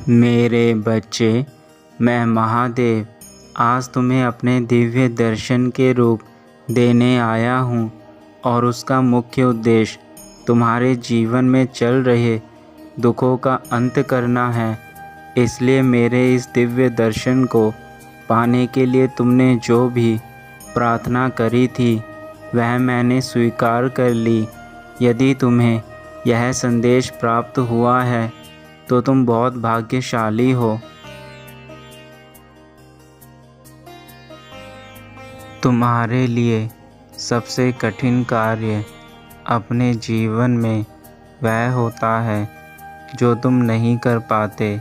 मेरे बच्चे, मैं महादेव आज तुम्हें अपने दिव्य दर्शन के रूप देने आया हूँ और उसका मुख्य उद्देश्य तुम्हारे जीवन में चल रहे दुखों का अंत करना है। इसलिए मेरे इस दिव्य दर्शन को पाने के लिए तुमने जो भी प्रार्थना करी थी वह मैंने स्वीकार कर ली। यदि तुम्हें यह संदेश प्राप्त हुआ है तो तुम बहुत भाग्यशाली हो। तुम्हारे लिए सबसे कठिन कार्य अपने जीवन में वह होता है जो तुम नहीं कर पाते,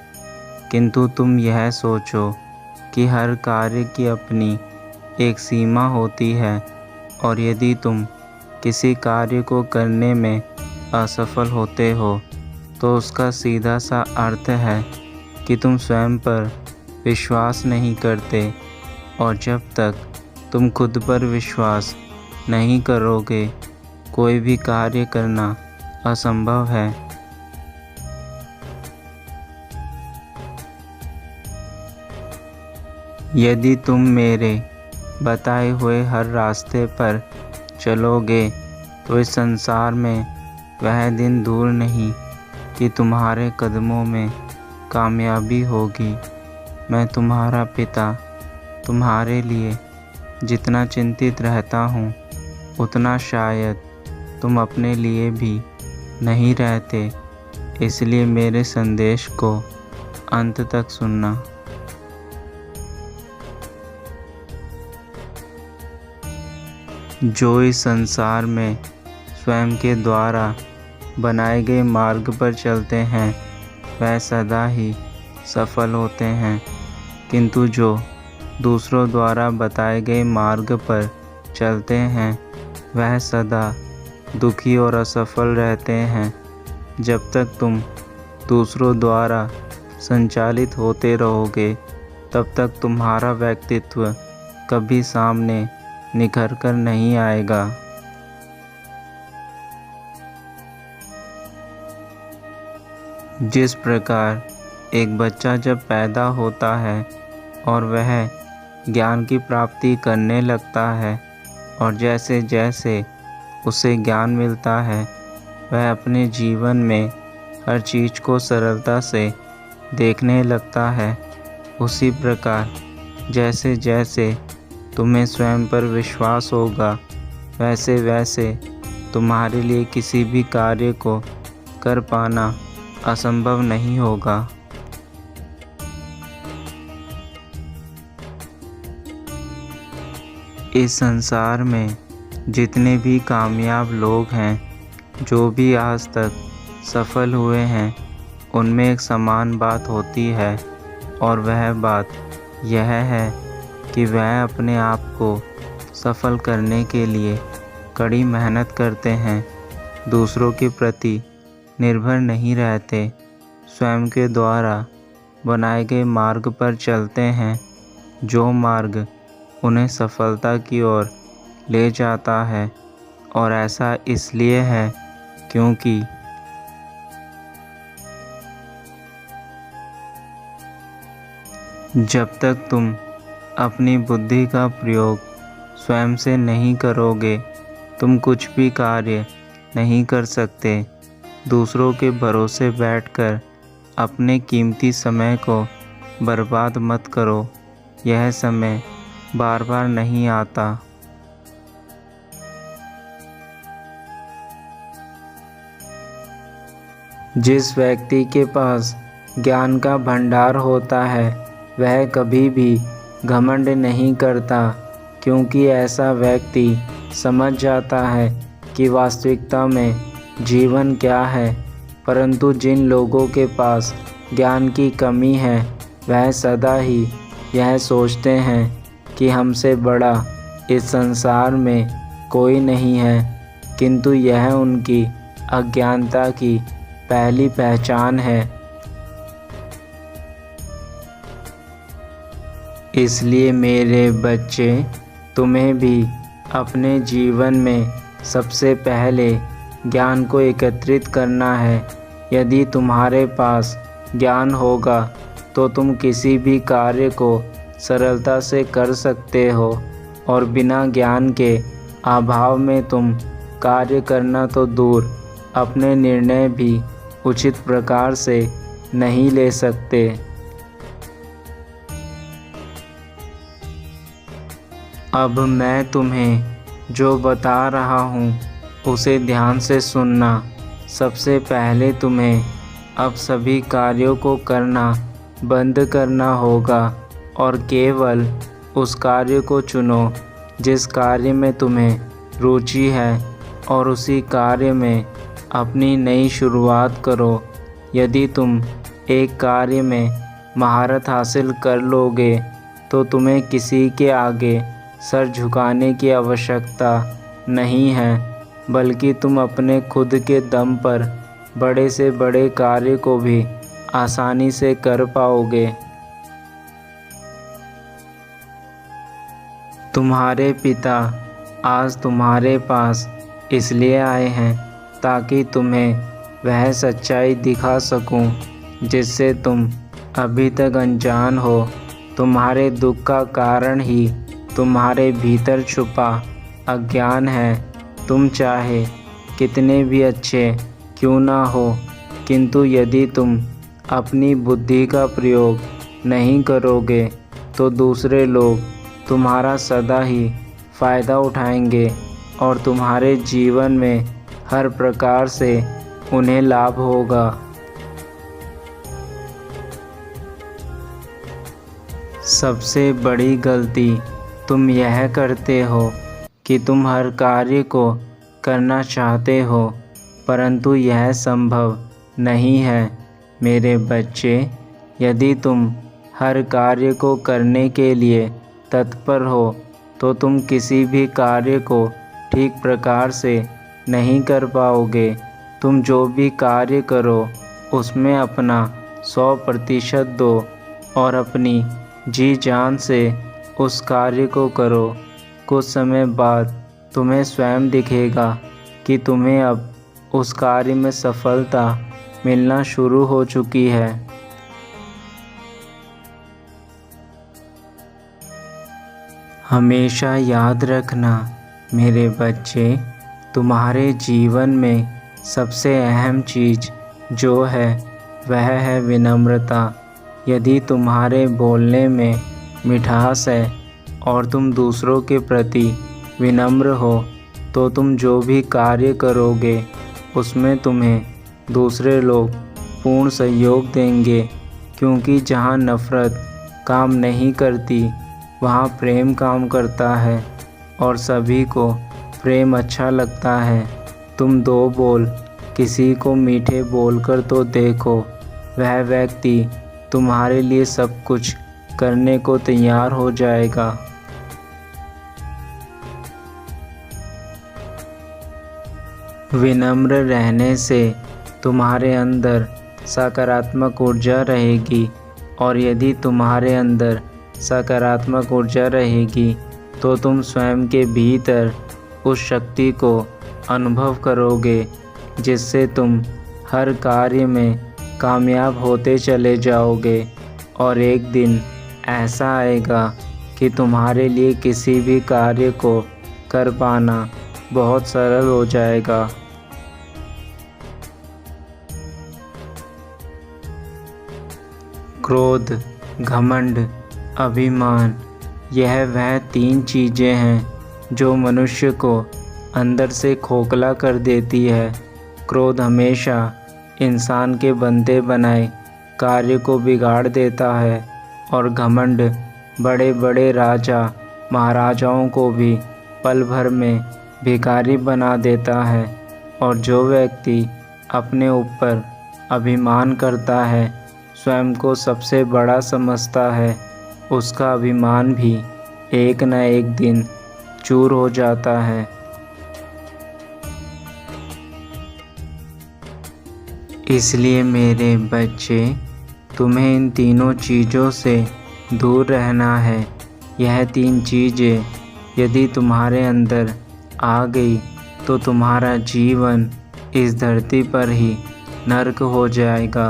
किंतु तुम यह सोचो कि हर कार्य की अपनी एक सीमा होती है और यदि तुम किसी कार्य को करने में असफल होते हो तो उसका सीधा सा अर्थ है कि तुम स्वयं पर विश्वास नहीं करते, और जब तक तुम खुद पर विश्वास नहीं करोगे कोई भी कार्य करना असंभव है। यदि तुम मेरे बताए हुए हर रास्ते पर चलोगे तो इस संसार में वह दिन दूर नहीं कि तुम्हारे कदमों में कामयाबी होगी। मैं तुम्हारा पिता तुम्हारे लिए जितना चिंतित रहता हूँ उतना शायद तुम अपने लिए भी नहीं रहते। इसलिए मेरे संदेश को अंत तक सुनना। जो इस संसार में स्वयं के द्वारा बनाए गए मार्ग पर चलते हैं वह सदा ही सफल होते हैं, किंतु जो दूसरों द्वारा बताए गए मार्ग पर चलते हैं वह सदा दुखी और असफल रहते हैं। जब तक तुम दूसरों द्वारा संचालित होते रहोगे तब तक तुम्हारा व्यक्तित्व कभी सामने निखर कर नहीं आएगा। जिस प्रकार एक बच्चा जब पैदा होता है और वह ज्ञान की प्राप्ति करने लगता है और जैसे जैसे उसे ज्ञान मिलता है वह अपने जीवन में हर चीज़ को सरलता से देखने लगता है, उसी प्रकार जैसे जैसे तुम्हें स्वयं पर विश्वास होगा वैसे वैसे तुम्हारे लिए किसी भी कार्य को कर पाना असंभव नहीं होगा। इस संसार में जितने भी कामयाब लोग हैं, जो भी आज तक सफल हुए हैं, उनमें एक समान बात होती है और वह बात यह है कि वह अपने आप को सफल करने के लिए कड़ी मेहनत करते हैं, दूसरों के प्रति निर्भर नहीं रहते, स्वयं के द्वारा बनाए गए मार्ग पर चलते हैं, जो मार्ग उन्हें सफलता की ओर ले जाता है। और ऐसा इसलिए है क्योंकि जब तक तुम अपनी बुद्धि का प्रयोग स्वयं से नहीं करोगे तुम कुछ भी कार्य नहीं कर सकते। दूसरों के भरोसे बैठकर अपने कीमती समय को बर्बाद मत करो, यह समय बार बार नहीं आता। जिस व्यक्ति के पास ज्ञान का भंडार होता है वह कभी भी घमंड नहीं करता, क्योंकि ऐसा व्यक्ति समझ जाता है कि वास्तविकता में जीवन क्या है। परंतु जिन लोगों के पास ज्ञान की कमी है वह सदा ही यह सोचते हैं कि हमसे बड़ा इस संसार में कोई नहीं है, किंतु यह उनकी अज्ञानता की पहली पहचान है। इसलिए मेरे बच्चे, तुम्हें भी अपने जीवन में सबसे पहले ज्ञान को एकत्रित करना है। यदि तुम्हारे पास ज्ञान होगा तो तुम किसी भी कार्य को सरलता से कर सकते हो, और बिना ज्ञान के अभाव में तुम कार्य करना तो दूर, अपने निर्णय भी उचित प्रकार से नहीं ले सकते। अब मैं तुम्हें जो बता रहा हूँ उसे ध्यान से सुनना। सबसे पहले तुम्हें अब सभी कार्यों को करना बंद करना होगा और केवल उस कार्य को चुनो जिस कार्य में तुम्हें रुचि है, और उसी कार्य में अपनी नई शुरुआत करो। यदि तुम एक कार्य में महारत हासिल कर लोगे तो तुम्हें किसी के आगे सर झुकाने की आवश्यकता नहीं है, बल्कि तुम अपने खुद के दम पर बड़े से बड़े कार्य को भी आसानी से कर पाओगे। तुम्हारे पिता आज तुम्हारे पास इसलिए आए हैं ताकि तुम्हें वह सच्चाई दिखा सकूं जिससे तुम अभी तक अनजान हो। तुम्हारे दुख का कारण ही तुम्हारे भीतर छुपा अज्ञान है। तुम चाहे कितने भी अच्छे क्यों ना हो, किंतु यदि तुम अपनी बुद्धि का प्रयोग नहीं करोगे तो दूसरे लोग तुम्हारा सदा ही फ़ायदा उठाएंगे और तुम्हारे जीवन में हर प्रकार से उन्हें लाभ होगा। सबसे बड़ी गलती तुम यह करते हो कि तुम हर कार्य को करना चाहते हो, परंतु यह संभव नहीं है। मेरे बच्चे, यदि तुम हर कार्य को करने के लिए तत्पर हो तो तुम किसी भी कार्य को ठीक प्रकार से नहीं कर पाओगे। तुम जो भी कार्य करो उसमें अपना 100% दो और अपनी जी जान से उस कार्य को करो। कुछ समय बाद तुम्हें स्वयं दिखेगा कि तुम्हें अब उस कार्य में सफलता मिलना शुरू हो चुकी है। हमेशा याद रखना मेरे बच्चे, तुम्हारे जीवन में सबसे अहम चीज़ जो है वह है विनम्रता। यदि तुम्हारे बोलने में मिठास है और तुम दूसरों के प्रति विनम्र हो तो तुम जो भी कार्य करोगे उसमें तुम्हें दूसरे लोग पूर्ण सहयोग देंगे, क्योंकि जहाँ नफ़रत काम नहीं करती वहाँ प्रेम काम करता है और सभी को प्रेम अच्छा लगता है। तुम 2 बोल किसी को मीठे बोलकर तो देखो, वह व्यक्ति तुम्हारे लिए सब कुछ करने को तैयार हो जाएगा। विनम्र रहने से तुम्हारे अंदर सकारात्मक ऊर्जा रहेगी, और यदि तुम्हारे अंदर सकारात्मक ऊर्जा रहेगी तो तुम स्वयं के भीतर उस शक्ति को अनुभव करोगे जिससे तुम हर कार्य में कामयाब होते चले जाओगे। और एक दिन ऐसा आएगा कि तुम्हारे लिए किसी भी कार्य को कर पाना बहुत सरल हो जाएगा। क्रोध, घमंड, अभिमान, यह वह 3 चीज़ें हैं जो मनुष्य को अंदर से खोखला कर देती है। क्रोध हमेशा इंसान के बंदे बनाए कार्य को बिगाड़ देता है, और घमंड बड़े बड़े राजा महाराजाओं को भी पल भर में भिखारी बना देता है। और जो व्यक्ति अपने ऊपर अभिमान करता है, स्वयं को सबसे बड़ा समझता है, उसका अभिमान भी एक न एक दिन चूर हो जाता है। इसलिए मेरे बच्चे, तुम्हें इन तीनों चीज़ों से दूर रहना है। यह 3 चीज़ें यदि तुम्हारे अंदर आ गई तो तुम्हारा जीवन इस धरती पर ही नर्क हो जाएगा।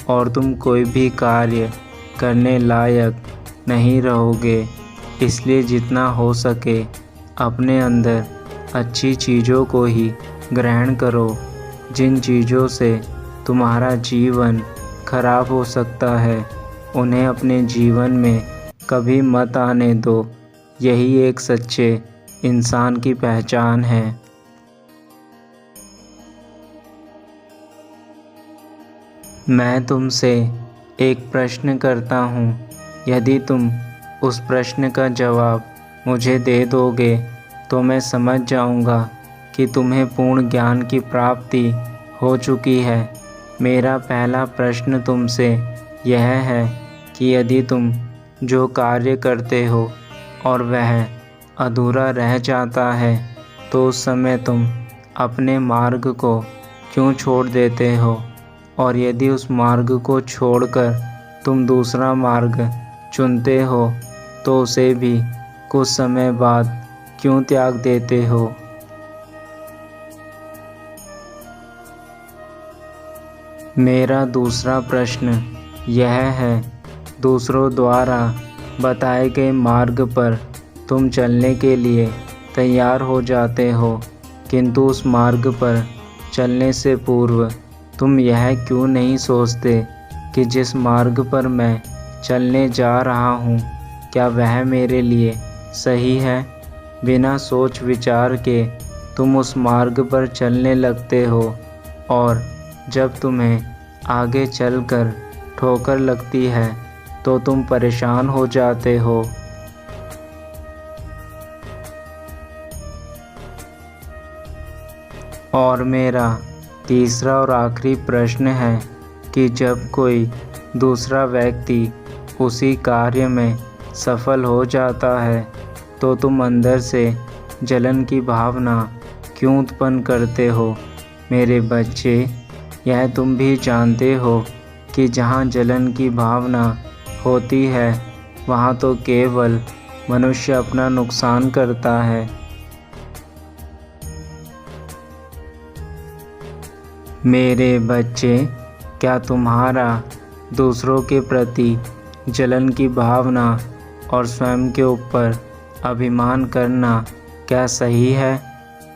और तुम कोई भी कार्य करने लायक नहीं रहोगे। इसलिए जितना हो सके अपने अंदर अच्छी चीज़ों को ही ग्रहण करो। जिन चीज़ों से तुम्हारा जीवन खराब हो सकता है उन्हें अपने जीवन में कभी मत आने दो। यही एक सच्चे इंसान की पहचान है। मैं तुमसे एक प्रश्न करता हूँ। यदि तुम उस प्रश्न का जवाब मुझे दे दोगे तो मैं समझ जाऊँगा कि तुम्हें पूर्ण ज्ञान की प्राप्ति हो चुकी है। मेरा पहला प्रश्न तुमसे यह है कि यदि तुम जो कार्य करते हो और वह अधूरा रह जाता है तो उस समय तुम अपने मार्ग को क्यों छोड़ देते हो? और यदि उस मार्ग को छोड़कर तुम दूसरा मार्ग चुनते हो तो उसे भी कुछ समय बाद क्यों त्याग देते हो? मेरा दूसरा प्रश्न यह है, दूसरों द्वारा बताए गए मार्ग पर तुम चलने के लिए तैयार हो जाते हो, किंतु उस मार्ग पर चलने से पूर्व तुम यह क्यों नहीं सोचते कि जिस मार्ग पर मैं चलने जा रहा हूँ क्या वह मेरे लिए सही है? बिना सोच विचार के तुम उस मार्ग पर चलने लगते हो और जब तुम्हें आगे चलकर ठोकर लगती है तो तुम परेशान हो जाते हो। और मेरा तीसरा और आखिरी प्रश्न है कि जब कोई दूसरा व्यक्ति उसी कार्य में सफल हो जाता है तो तुम अंदर से जलन की भावना क्यों उत्पन्न करते हो? मेरे बच्चे, यह तुम भी जानते हो कि जहाँ जलन की भावना होती है वहाँ तो केवल मनुष्य अपना नुकसान करता है। मेरे बच्चे, क्या तुम्हारा दूसरों के प्रति जलन की भावना और स्वयं के ऊपर अभिमान करना क्या सही है?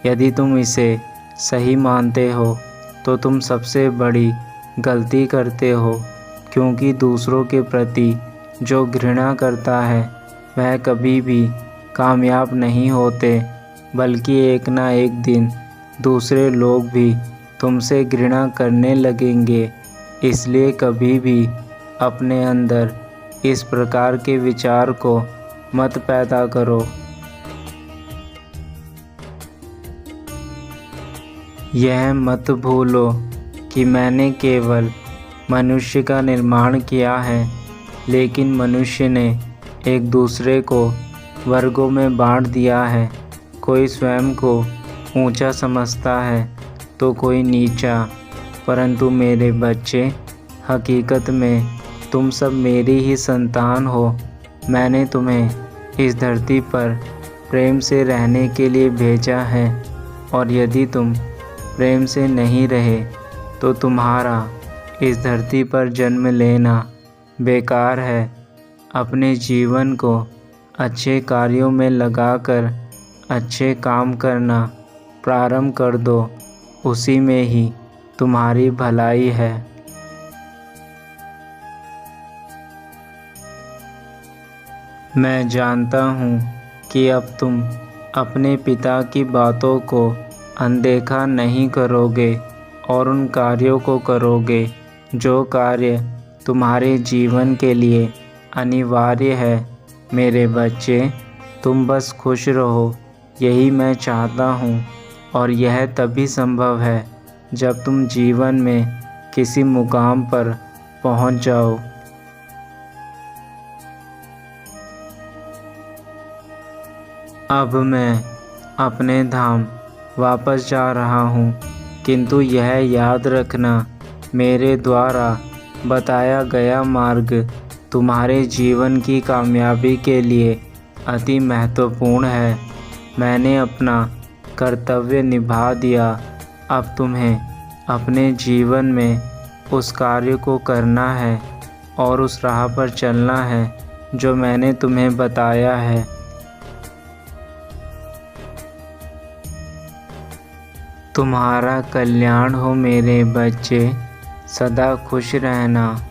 यदि तुम इसे सही मानते हो तो तुम सबसे बड़ी गलती करते हो, क्योंकि दूसरों के प्रति जो घृणा करता है वह कभी भी कामयाब नहीं होते, बल्कि एक ना एक दिन दूसरे लोग भी तुमसे घृणा करने लगेंगे। इसलिए कभी भी अपने अंदर इस प्रकार के विचार को मत पैदा करो। यह मत भूलो कि मैंने केवल मनुष्य का निर्माण किया है, लेकिन मनुष्य ने एक दूसरे को वर्गों में बांट दिया है। कोई स्वयं को ऊंचा समझता है तो कोई नीचा, परंतु मेरे बच्चे, हकीकत में तुम सब मेरी ही संतान हो। मैंने तुम्हें इस धरती पर प्रेम से रहने के लिए भेजा है, और यदि तुम प्रेम से नहीं रहे तो तुम्हारा इस धरती पर जन्म लेना बेकार है। अपने जीवन को अच्छे कार्यों में लगाकर अच्छे काम करना प्रारंभ कर दो, उसी में ही तुम्हारी भलाई है। मैं जानता हूँ कि अब तुम अपने पिता की बातों को अनदेखा नहीं करोगे और उन कार्यों को करोगे जो कार्य तुम्हारे जीवन के लिए अनिवार्य है। मेरे बच्चे, तुम बस खुश रहो, यही मैं चाहता हूँ, और यह तभी संभव है जब तुम जीवन में किसी मुकाम पर पहुँच जाओ। अब मैं अपने धाम वापस जा रहा हूँ, किंतु यह याद रखना, मेरे द्वारा बताया गया मार्ग तुम्हारे जीवन की कामयाबी के लिए अति महत्वपूर्ण है। मैंने अपना कर्तव्य निभा दिया। अब तुम्हें अपने जीवन में उस कार्य को करना है और उस राह पर चलना है जो मैंने तुम्हें बताया है। तुम्हारा कल्याण हो मेरे बच्चे, सदा खुश रहना।